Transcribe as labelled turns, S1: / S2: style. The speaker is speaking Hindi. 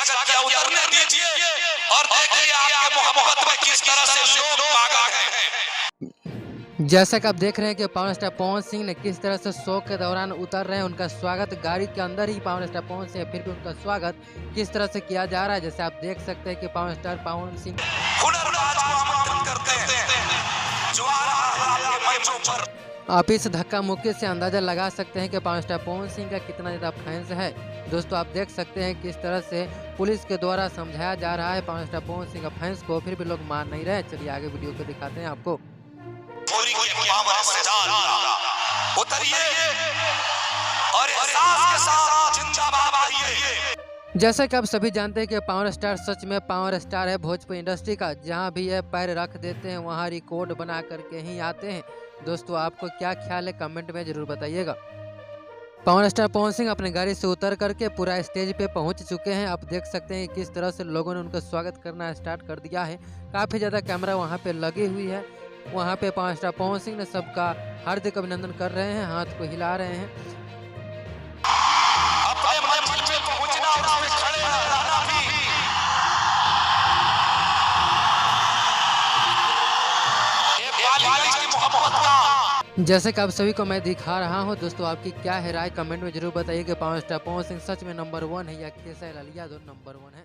S1: स्वागत किया, उतरने दीजिए और देखिए आपके मोहब्बत में किस तरह से लोग पागल हैं।
S2: जैसा कि आप देख रहे हैं कि पावर स्टार पवन सिंह ने किस तरह से शो के दौरान उतर रहे हैं, उनका स्वागत गाड़ी के अंदर ही पावर स्टार पवन सिंह, फिर भी उनका स्वागत किस तरह से किया जा रहा है। जैसे आप देख सकते हैं कि पावर स्टार पवन सिंह
S1: हुनरबाज को आमंत्रित करते हैं जो आ रहा है आपके मंचों पर।
S2: आप इस धक्का मुक्की से अंदाजा लगा सकते हैं कि पावर स्टार पवन सिंह का कितना ज़्यादा फैंस है। दोस्तों आप देख सकते हैं किस तरह से पुलिस के द्वारा समझाया जा रहा है पावर स्टार पवन सिंह का फैंस को, फिर भी लोग मान नहीं रहे। चलिए आगे वीडियो को दिखाते हैं आपको।
S1: उतरिए और एहसास के साथ जिंदाबाद आइए।
S2: जैसा कि आप सभी जानते हैं कि पावर स्टार सच में पावर स्टार है भोजपुरी इंडस्ट्री का। जहां भी ये पैर रख देते हैं वहां रिकॉर्ड बना करके ही आते हैं। दोस्तों आपको क्या ख्याल है कमेंट में जरूर बताइएगा। पावर स्टार पवन सिंह अपने गाड़ी से उतर करके पूरा स्टेज पे पहुंच चुके हैं। आप देख सकते हैं किस तरह से लोगों ने उनका स्वागत करना स्टार्ट कर दिया है। काफ़ी ज़्यादा कैमरा वहां पे लगी हुई है। वहां पे पावर स्टार पवन सिंह ने सबका हार्दिक अभिनंदन कर रहे हैं, हाथ को हिला रहे हैं।
S1: अपने मंजिल पे पहुंचना और उसमें खड़े रहना भी एक बालिका की मोहब्बत का।
S2: जैसे कि आप सभी को मैं दिखा रहा हूं। दोस्तों आपकी क्या है राय कमेंट में जरूर बताइए कि पावर स्टार पवन सिंह सच में नंबर 1 है या खेसारी लाल यादव नंबर 1 है।